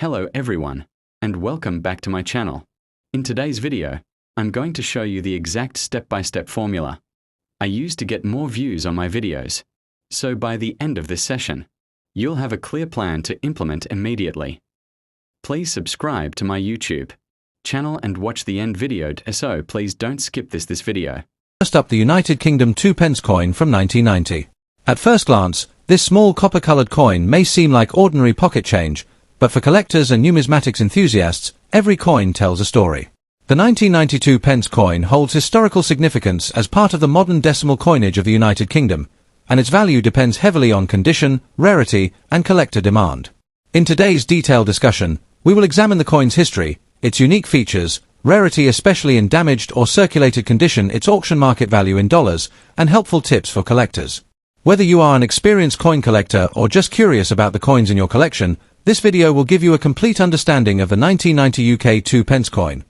Hello everyone, and welcome back to my channel. In today's video, I'm going to show you the exact step-by-step formula I use to get more views on my videos. So by the end of this session, you'll have a clear plan to implement immediately. Please subscribe to my YouTube channel and watch the end video, so please don't skip this video. First up, the United Kingdom 2 pence coin from 1990. At first glance, this small copper-colored coin may seem like ordinary pocket change, but for collectors and numismatics enthusiasts, every coin tells a story. The 1992 pence coin holds historical significance as part of the modern decimal coinage of the United Kingdom, and its value depends heavily on condition, rarity, and collector demand. In today's detailed discussion, we will examine the coin's history, its unique features, rarity especially in damaged or circulated condition, its auction market value in dollars, and helpful tips for collectors. Whether you are an experienced coin collector or just curious about the coins in your collection, this video will give you a complete understanding of the 1990 UK 2 pence coin.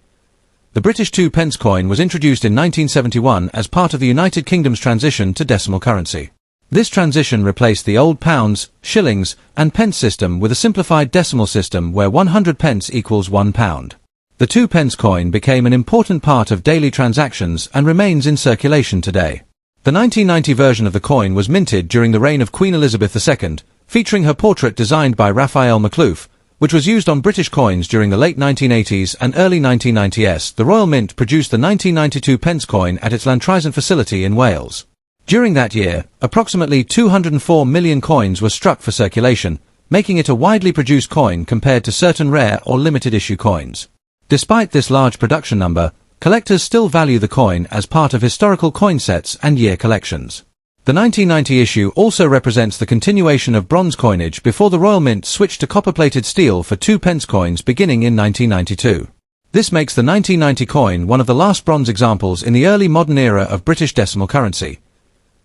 The British 2 pence coin was introduced in 1971 as part of the United Kingdom's transition to decimal currency. This transition replaced the old pounds, shillings, and pence system with a simplified decimal system where 100 pence equals £1. The 2 pence coin became an important part of daily transactions and remains in circulation today. The 1990 version of the coin was minted during the reign of Queen Elizabeth II, featuring her portrait designed by Raphael McLouth, which was used on British coins during the late 1980s and early 1990s. The Royal Mint produced the 1992 pence coin at its Llantrisant facility in Wales. During that year, approximately 204 million coins were struck for circulation, making it a widely produced coin compared to certain rare or limited issue coins. Despite this large production number, collectors still value the coin as part of historical coin sets and year collections. The 1990 issue also represents the continuation of bronze coinage before the Royal Mint switched to copper-plated steel for 2 pence coins beginning in 1992. This makes the 1990 coin one of the last bronze examples in the early modern era of British decimal currency.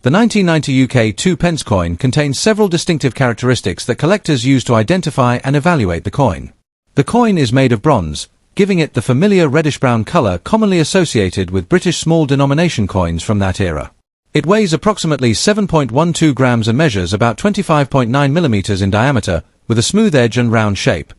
The 1990 UK 2 pence coin contains several distinctive characteristics that collectors use to identify and evaluate the coin. The coin is made of bronze, giving it the familiar reddish-brown color commonly associated with British small denomination coins from that era. It weighs approximately 7.12 grams and measures about 25.9 millimeters in diameter, with a smooth edge and round shape.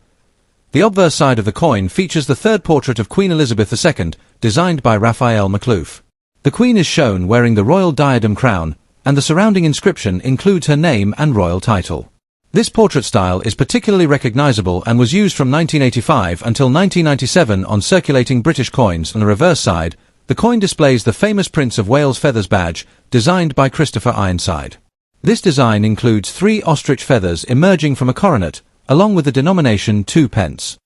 The obverse side of the coin features the third portrait of Queen Elizabeth II, designed by Raphael McLouth. The Queen is shown wearing the royal diadem crown, and the surrounding inscription includes her name and royal title. This portrait style is particularly recognizable and was used from 1985 until 1997 on circulating British coins. On the reverse side, the coin displays the famous Prince of Wales feathers badge, designed by Christopher Ironside. This design includes 3 ostrich feathers emerging from a coronet, along with the denomination 2 pence.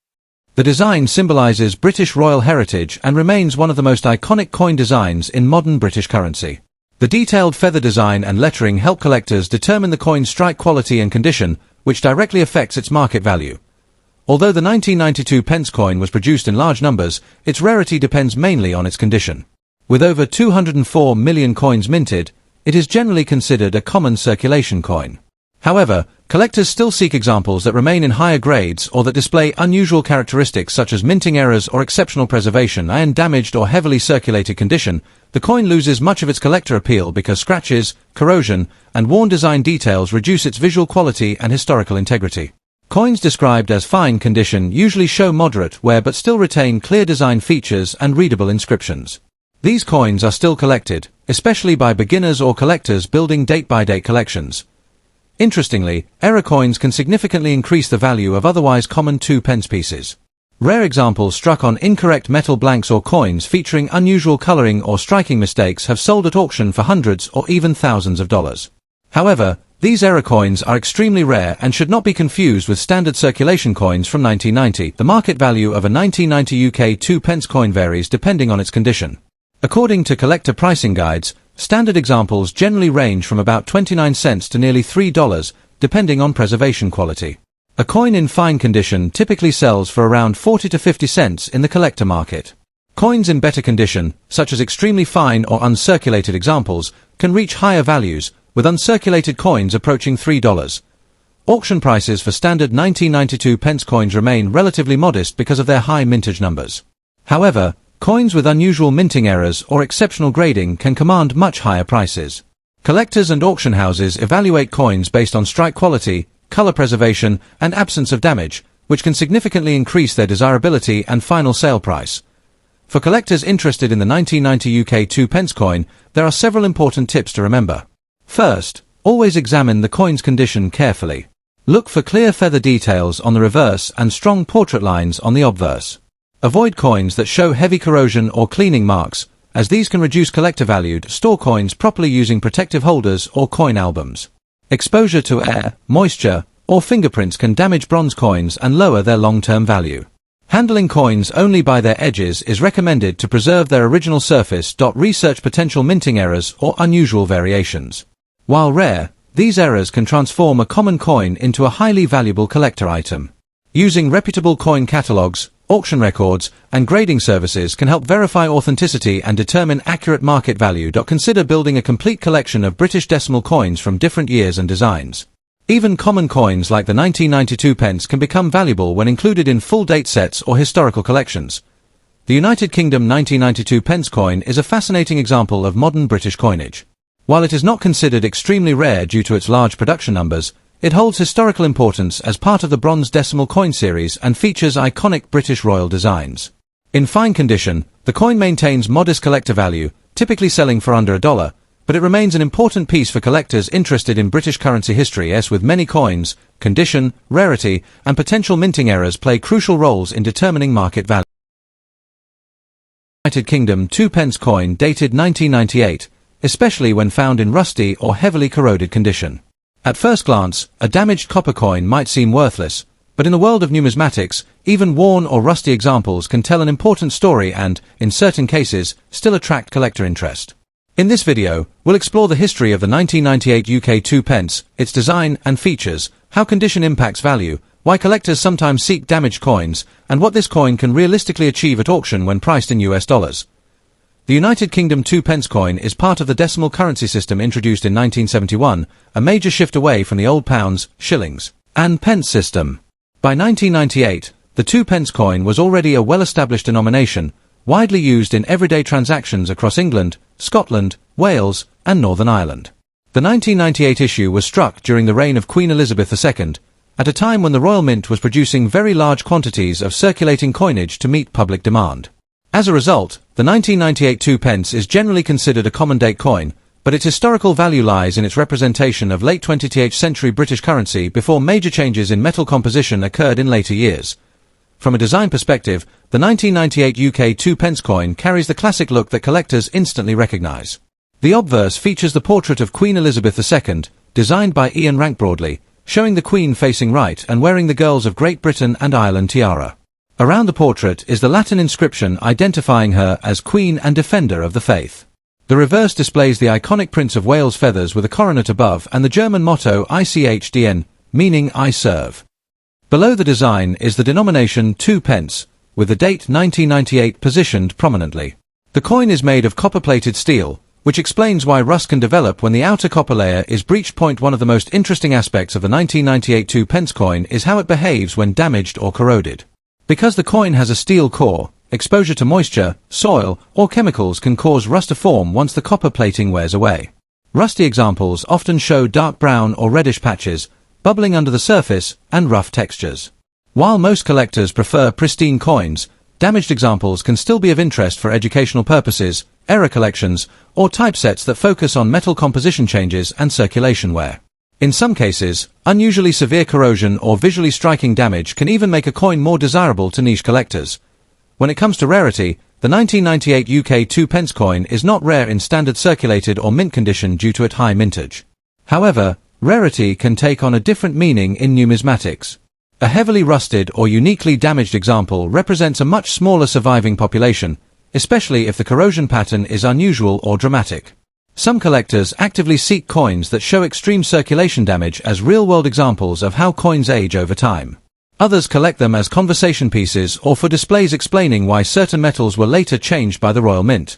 The design symbolizes British royal heritage and remains one of the most iconic coin designs in modern British currency. The detailed feather design and lettering help collectors determine the coin's strike quality and condition, which directly affects its market value. Although the 1992 pence coin was produced in large numbers, its rarity depends mainly on its condition. With over 204 million coins minted, it is generally considered a common circulation coin. However, collectors still seek examples that remain in higher grades or that display unusual characteristics such as minting errors or exceptional preservation. In damaged or heavily circulated condition, the coin loses much of its collector appeal because scratches, corrosion, and worn design details reduce its visual quality and historical integrity. Coins described as fine condition usually show moderate wear but still retain clear design features and readable inscriptions. These coins are still collected, especially by beginners or collectors building date-by-date collections. Interestingly, error coins can significantly increase the value of otherwise common 2 pence pieces. Rare examples struck on incorrect metal blanks or coins featuring unusual coloring or striking mistakes have sold at auction for hundreds or even thousands of dollars. However, these error coins are extremely rare and should not be confused with standard circulation coins from 1990. The market value of a 1990 UK 2 pence coin varies depending on its condition. According to collector pricing guides, standard examples generally range from about 29 cents to nearly $3, depending on preservation quality. A coin in fine condition typically sells for around 40 to 50 cents in the collector market. Coins in better condition, such as extremely fine or uncirculated examples, can reach higher values, with uncirculated coins approaching $3. Auction prices for standard 1992 pence coins remain relatively modest because of their high mintage numbers. However, coins with unusual minting errors or exceptional grading can command much higher prices. Collectors and auction houses evaluate coins based on strike quality, color preservation, and absence of damage, which can significantly increase their desirability and final sale price. For collectors interested in the 1990 UK 2 pence coin, there are several important tips to remember. First, always examine the coin's condition carefully. Look for clear feather details on the reverse and strong portrait lines on the obverse. Avoid coins that show heavy corrosion or cleaning marks, as these can reduce collector value. Store coins properly using protective holders or coin albums. Exposure to air, moisture, or fingerprints can damage bronze coins and lower their long-term value. Handling coins only by their edges is recommended to preserve their original surface. Research potential minting errors or unusual variations. While rare, these errors can transform a common coin into a highly valuable collector item. Using reputable coin catalogs, auction records, and grading services can help verify authenticity and determine accurate market value. Consider building a complete collection of British decimal coins from different years and designs. Even common coins like the 1992 pence can become valuable when included in full date sets or historical collections. The United Kingdom 1992 pence coin is a fascinating example of modern British coinage. While it is not considered extremely rare due to its large production numbers, it holds historical importance as part of the bronze decimal coin series and features iconic British royal designs. In fine condition, the coin maintains modest collector value, typically selling for under $1, but it remains an important piece for collectors interested in British currency history. As with many coins, condition, rarity, and potential minting errors play crucial roles in determining market value. United Kingdom 2 pence coin dated 1998, especially when found in rusty or heavily corroded condition. At first glance, a damaged copper coin might seem worthless, but in the world of numismatics, even worn or rusty examples can tell an important story and, in certain cases, still attract collector interest. In this video, we'll explore the history of the 1998 UK 2 pence, its design and features, how condition impacts value, why collectors sometimes seek damaged coins, and what this coin can realistically achieve at auction when priced in US dollars. The United Kingdom 2 pence coin is part of the decimal currency system introduced in 1971, a major shift away from the old pounds, shillings, and pence system. By 1998, the 2 pence coin was already a well-established denomination, widely used in everyday transactions across England, Scotland, Wales, and Northern Ireland. The 1998 issue was struck during the reign of Queen Elizabeth II, at a time when the Royal Mint was producing very large quantities of circulating coinage to meet public demand. As a result, the 1998 2 pence is generally considered a common date coin, but its historical value lies in its representation of late 20th century British currency before major changes in metal composition occurred in later years. From a design perspective, the 1998 UK 2 pence coin carries the classic look that collectors instantly recognise. The obverse features the portrait of Queen Elizabeth II, designed by Ian Rank-Broadley, showing the Queen facing right and wearing the girls of Great Britain and Ireland tiara. Around the portrait is the Latin inscription identifying her as Queen and Defender of the Faith. The reverse displays the iconic Prince of Wales feathers with a coronet above and the German motto ICHDN, meaning I serve. Below the design is the denomination 2 pence, with the date 1998 positioned prominently. The coin is made of copper-plated steel, which explains why rust can develop when the outer copper layer is breached. One of the most interesting aspects of the 1998 2 pence coin is how it behaves when damaged or corroded. Because the coin has a steel core, exposure to moisture, soil, or chemicals can cause rust to form once the copper plating wears away. Rusty examples often show dark brown or reddish patches, bubbling under the surface, and rough textures. While most collectors prefer pristine coins, damaged examples can still be of interest for educational purposes, error collections, or typesets that focus on metal composition changes and circulation wear. In some cases, unusually severe corrosion or visually striking damage can even make a coin more desirable to niche collectors. When it comes to rarity, the 1998 UK 2 pence coin is not rare in standard circulated or mint condition due to its high mintage. However, rarity can take on a different meaning in numismatics. A heavily rusted or uniquely damaged example represents a much smaller surviving population, especially if the corrosion pattern is unusual or dramatic. Some collectors actively seek coins that show extreme circulation damage as real-world examples of how coins age over time. Others collect them as conversation pieces or for displays explaining why certain metals were later changed by the Royal Mint.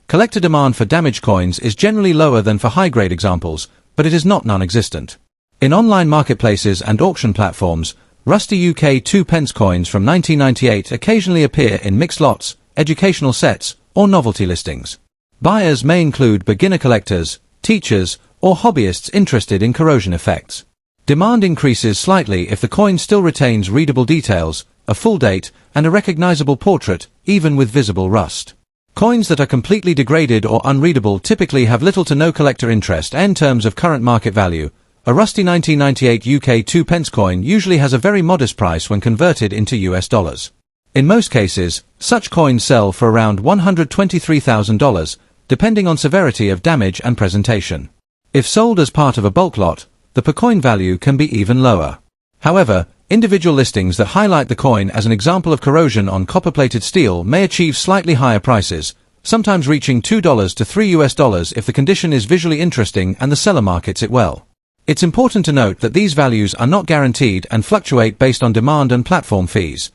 Collector demand for damaged coins is generally lower than for high-grade examples, but it is not non-existent. In online marketplaces and auction platforms, rusty UK 2 pence coins from 1998 occasionally appear in mixed lots, educational sets, or novelty listings. Buyers may include beginner collectors, teachers, or hobbyists interested in corrosion effects. Demand increases slightly if the coin still retains readable details, a full date, and a recognizable portrait, even with visible rust. Coins that are completely degraded or unreadable typically have little to no collector interest in terms of current market value. A rusty 1998 UK 2 pence coin usually has a very modest price when converted into US dollars. In most cases, such coins sell for around $123,000, depending on severity of damage and presentation. If sold as part of a bulk lot, the per coin value can be even lower. However, individual listings that highlight the coin as an example of corrosion on copper-plated steel may achieve slightly higher prices, sometimes reaching $2 to $3 if the condition is visually interesting and the seller markets it well. It's important to note that these values are not guaranteed and fluctuate based on demand and platform fees.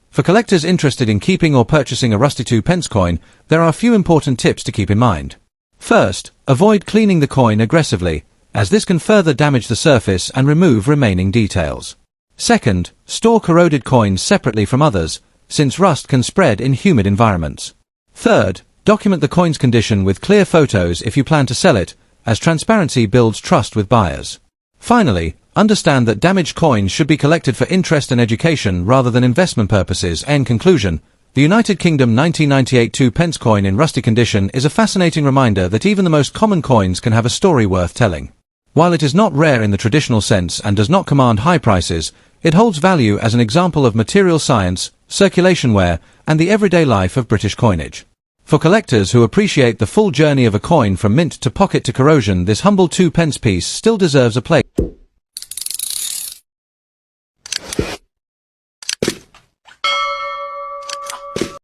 For collectors interested in keeping or purchasing a rusty 2 pence coin, there are a few important tips to keep in mind. First, avoid cleaning the coin aggressively, as this can further damage the surface and remove remaining details. Second, store corroded coins separately from others, since rust can spread in humid environments. Third, document the coin's condition with clear photos if you plan to sell it, as transparency builds trust with buyers. Finally, understand that damaged coins should be collected for interest and education rather than investment purposes. In conclusion, the United Kingdom 1998 2 pence coin in rusty condition is a fascinating reminder that even the most common coins can have a story worth telling. While it is not rare in the traditional sense and does not command high prices, it holds value as an example of material science, circulation wear, and the everyday life of British coinage. For collectors who appreciate the full journey of a coin from mint to pocket to corrosion, this humble 2 pence piece still deserves a place.